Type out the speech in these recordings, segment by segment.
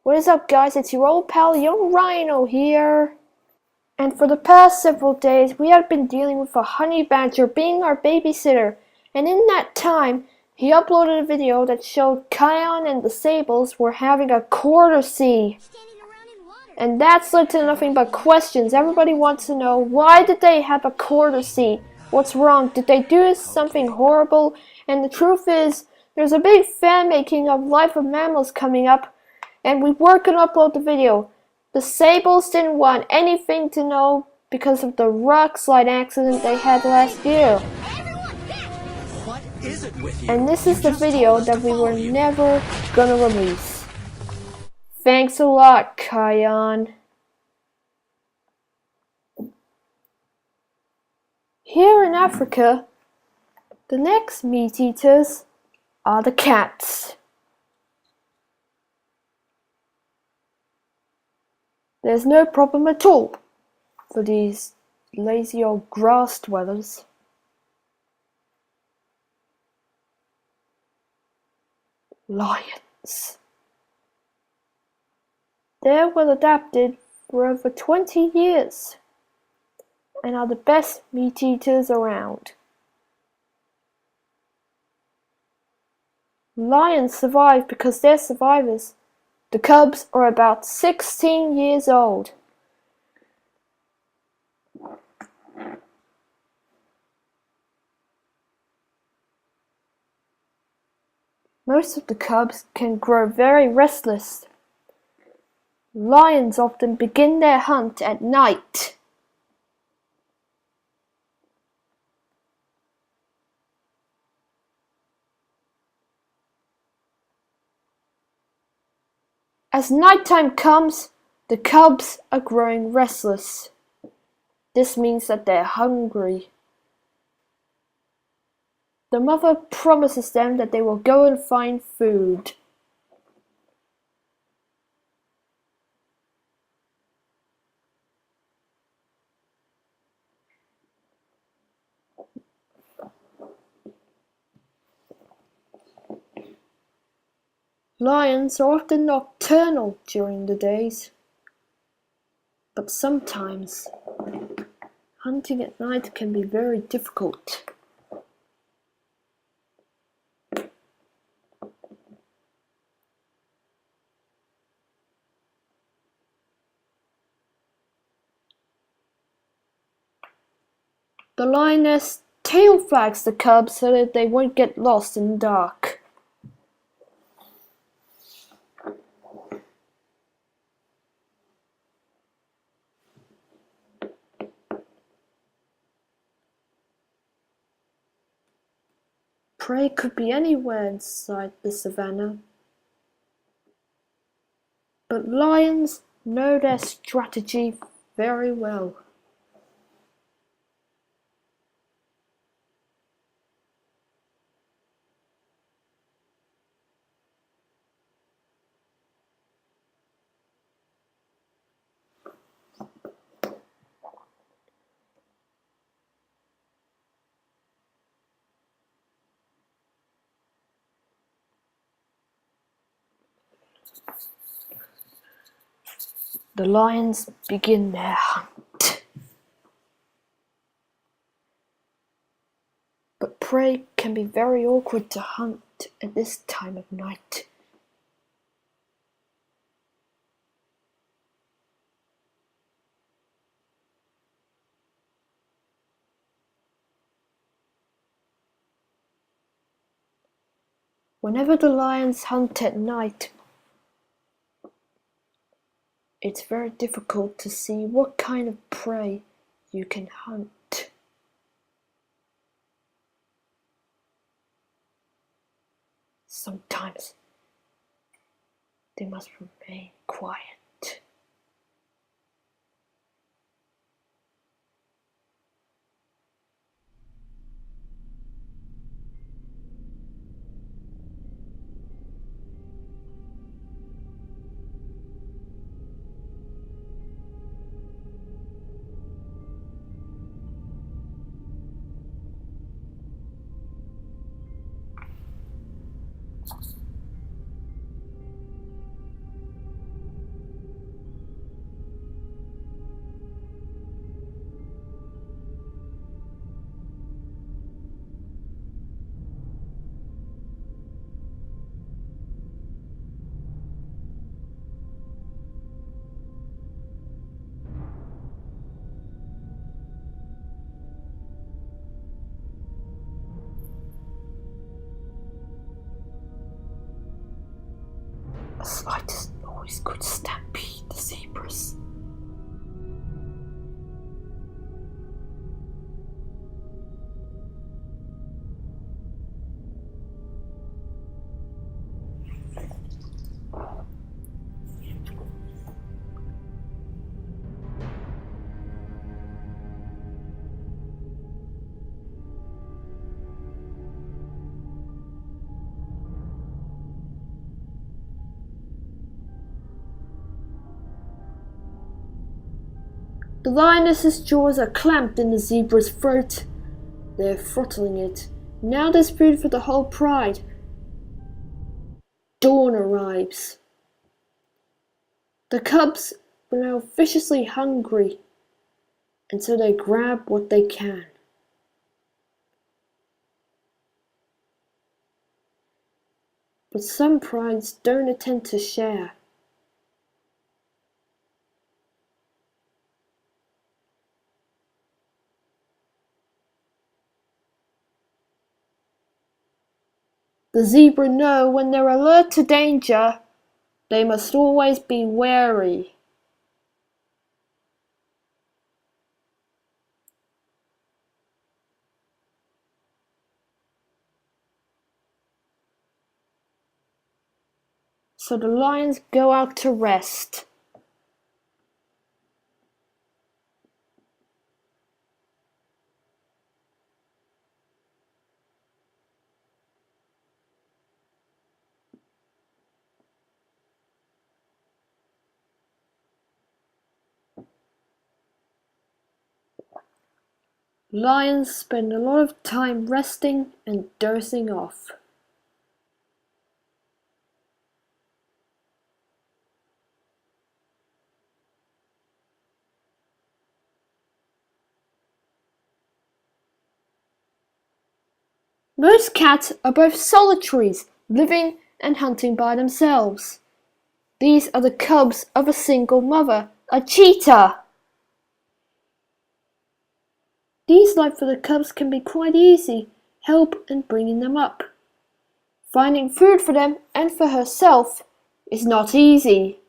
What is up, guys? It's your old pal Young Rhino here. And for the past several days, we have been dealing with a honey badger being our babysitter. And in that time, he uploaded a video that showed Kion and the Sables were having a courtesy. And that's led to nothing but questions. Everybody wants to know, why did they have a courtesy? What's wrong? Did they do something horrible? And the truth is, there's a big fan making of Life of Mammals coming up, and we were gonna upload the video. The Sables didn't want anything to know because of the rock slide accident they had last year. What is it with you? And this is the video that we were never gonna release. Thanks a lot, Kion. Here in Africa, the next meat eaters are the cats. There's no problem at all for these lazy old grass dwellers. Lions. They're well adapted for over 20 years and are the best meat eaters around. Lions survive because they're survivors. The cubs are about 16 years old. Most of the cubs can grow very restless. Lions often begin their hunt at night. As nighttime comes, the cubs are growing restless. This means that they're hungry. The mother promises them that they will go and find food. Lions are often nocturnal during the days, but sometimes hunting at night can be very difficult. The lioness tail flags the cubs so that they won't get lost in the dark. Prey could be anywhere inside the savannah, but lions know their strategy very well. The lions begin their hunt. But prey can be very awkward to hunt at this time of night. Whenever the lions hunt at night, it's very difficult to see what kind of prey you can hunt. Sometimes they must remain quiet. I just always could stampede the zebras. The lioness's jaws are clamped in the zebra's throat. They're throttling it. Now there's food for the whole pride. Dawn arrives. The cubs are now viciously hungry, and so they grab what they can. But some prides don't attempt to share. The zebra know when they're alert to danger, they must always be wary. So the lions go out to rest. Lions spend a lot of time resting and dozing off. Most cats are both solitaries, living and hunting by themselves. These are the cubs of a single mother, a cheetah. These life for the cubs can be quite easy, help in bringing them up. Finding food for them and for herself is not easy.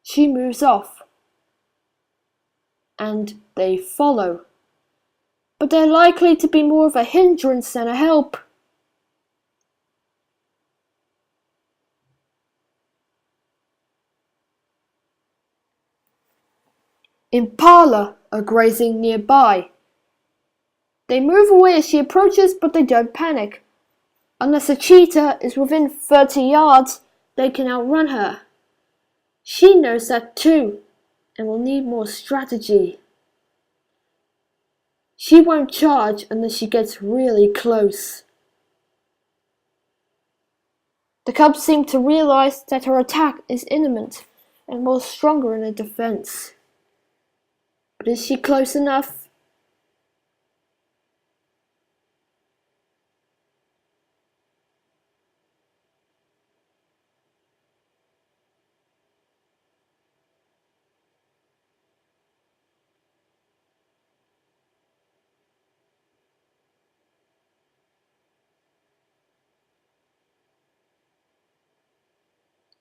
She moves off, and they follow. But they're likely to be more of a hindrance than a help. Impala are grazing nearby. They move away as she approaches, but they don't panic. Unless a cheetah is within 30 yards, they can outrun her. She knows that too, and will need more strategy. She won't charge unless she gets really close. The cubs seem to realize that her attack is imminent and more stronger in her defense. But is she close enough?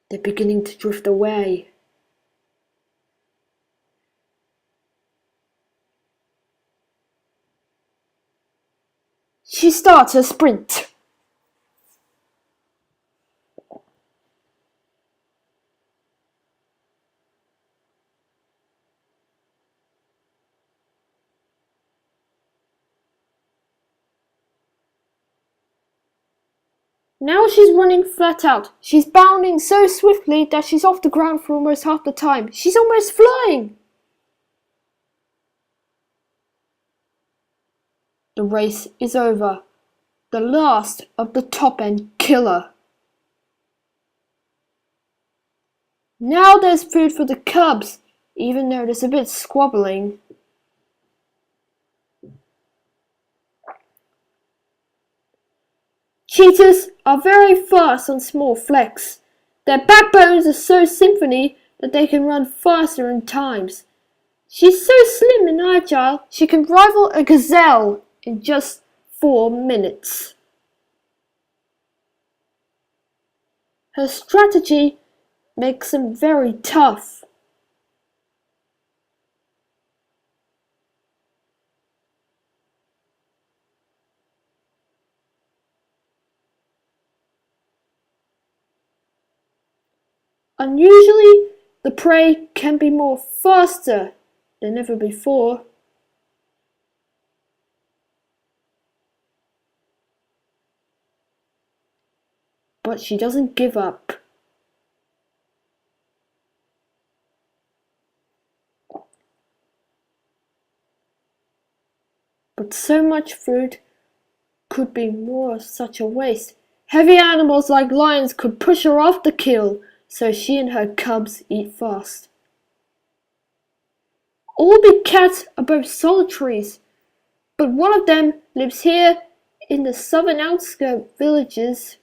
They're beginning to drift away. She starts her sprint. Now she's running flat out. She's bounding so swiftly that she's off the ground for almost half the time. She's almost flying. The race is over. The last of the top-end killer. Now there's food for the cubs, even though there's a bit squabbling. Cheetahs are very fast on small flecks. Their backbones are so symphony that they can run faster in times. She's so slim and agile, she can rival a gazelle in just 4 minutes. Her strategy makes them very tough. Unusually, the prey can be more faster than ever before. But she doesn't give up. But so much food could be more of such a waste. Heavy animals like lions could push her off the kill, so she and her cubs eat fast. All big cats are both solitaries, but one of them lives here in the southern outskirt villages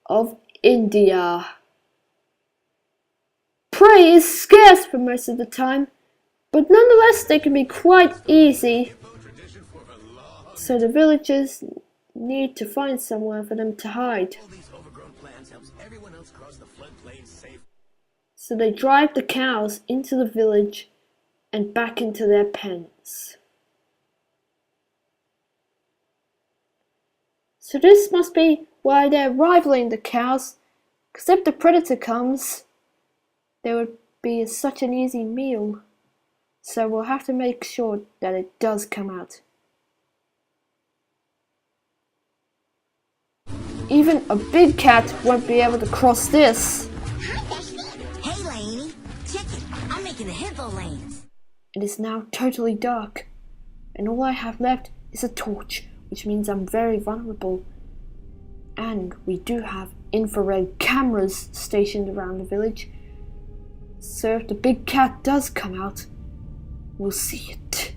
of India. Prey is scarce for most of the time, but nonetheless they can be quite easy, so the villagers need to find somewhere for them to hide. So they drive the cows into the village and back into their pens. So this must be why they're rivaling the cows, because if the predator comes, there would be such an easy meal. So we'll have to make sure that it does come out. Even a big cat won't be able to cross this. Hey, Lainey. Check it. I'm making a hippo lance. It is now totally dark, and all I have left is a torch, which means I'm very vulnerable. And we do have infrared cameras stationed around the village, so if the big cat does come out, we'll see it.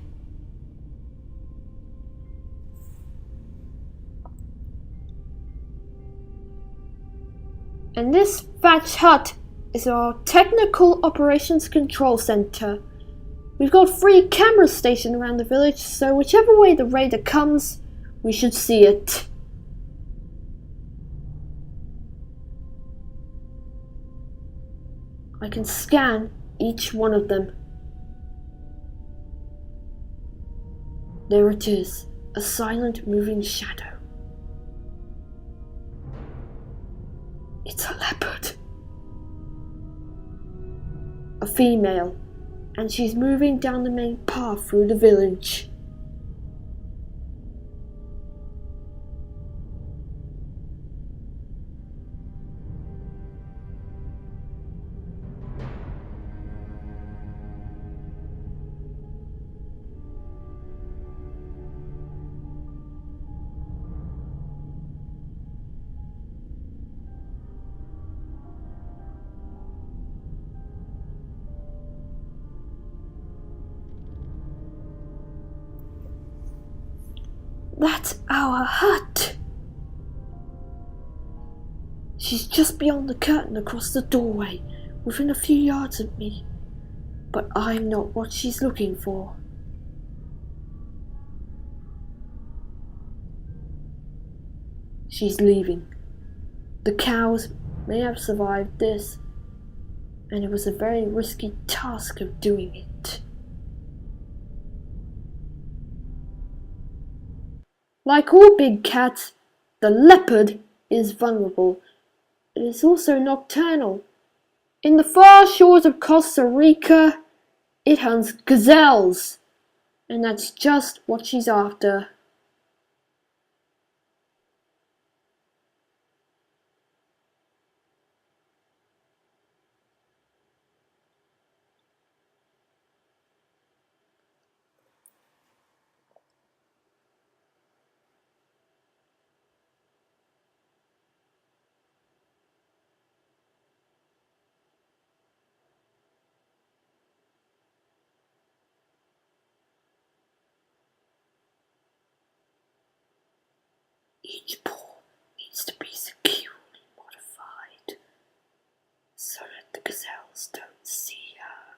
And this thatch hut is our Technical Operations Control Center. We've got 3 cameras stationed around the village, so whichever way the raider comes, we should see it. I can scan each one of them. There it is, a silent moving shadow. It's a leopard. A female, and she's moving down the main path through the village. That's our hut. She's just beyond the curtain across the doorway, within a few yards of me. But I'm not what she's looking for. She's leaving. The cows may have survived this, and it was a very risky task of doing it. Like all big cats, the leopard is vulnerable. It is also nocturnal. In the far shores of Costa Rica, it hunts gazelles, and that's just what she's after. Each paw needs to be securely modified the gazelles don't see her.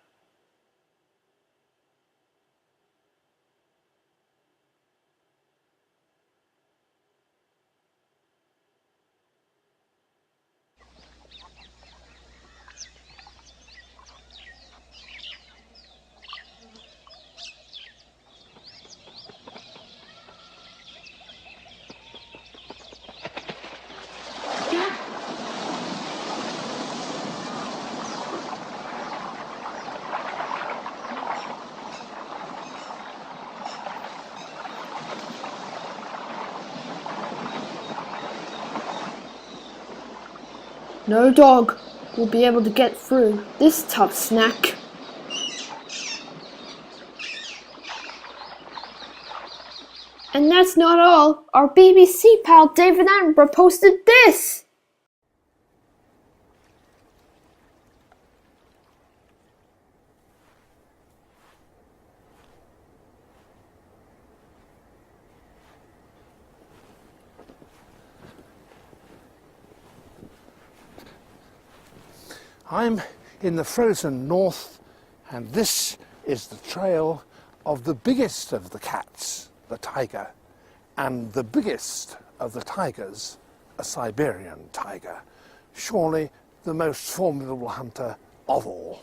No dog will be able to get through this tough snack. And that's not all. Our BBC pal David Attenborough posted this. I'm in the frozen north, and this is the trail of the biggest of the cats, the tiger, and the biggest of the tigers, a Siberian tiger, surely the most formidable hunter of all.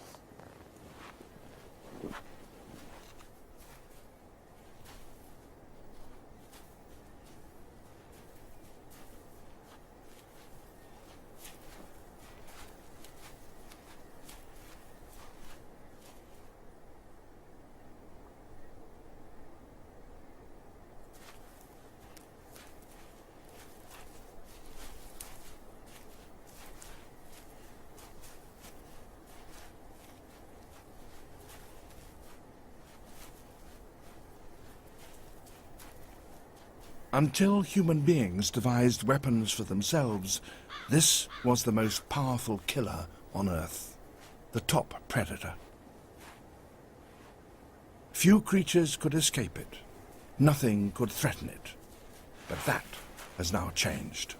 Until human beings devised weapons for themselves, this was the most powerful killer on Earth, the top predator. Few creatures could escape it. Nothing could threaten it. But that has now changed.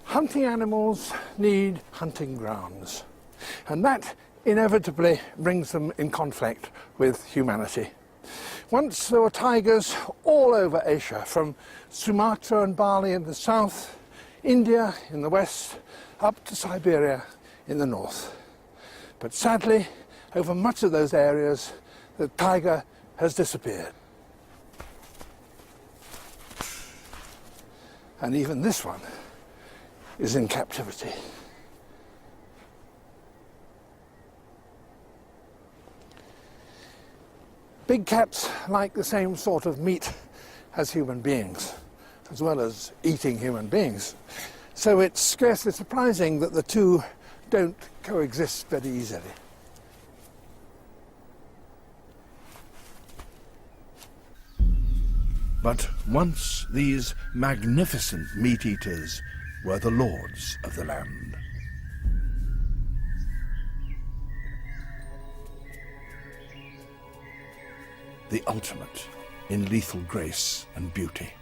Hunting animals need hunting grounds, and that inevitably brings them in conflict with humanity. Once there were tigers all over Asia, from Sumatra and Bali in the south, India in the west, up to Siberia in the north. But sadly, over much of those areas, the tiger has disappeared. And even this one is in captivity. Big cats like the same sort of meat as human beings, as well as eating human beings. So it's scarcely surprising that the two don't coexist very easily. But once these magnificent meat-eaters were the lords of the land. The ultimate in lethal grace and beauty.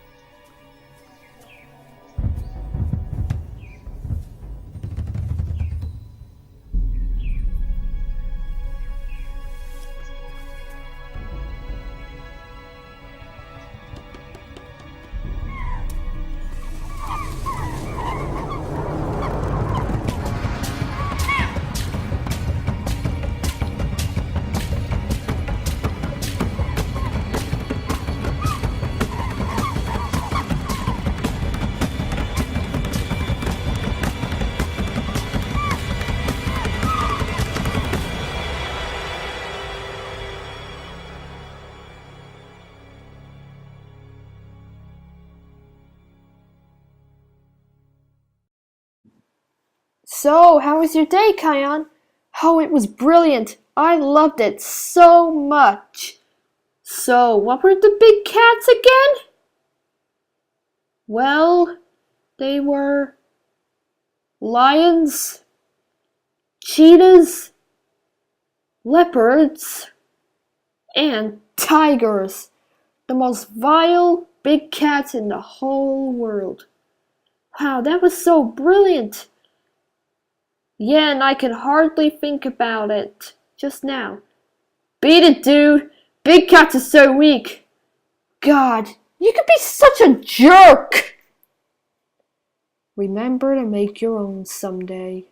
So, how was your day, Kion? Oh, it was brilliant. I loved it so much. So, what were the big cats again? Well, they were lions, cheetahs, leopards, and tigers. The most vile big cats in the whole world. Wow, that was so brilliant. Yeah, and I can hardly think about it just now. Beat it, dude! Big cats are so weak! God, you could be such a jerk! Remember to make your own someday.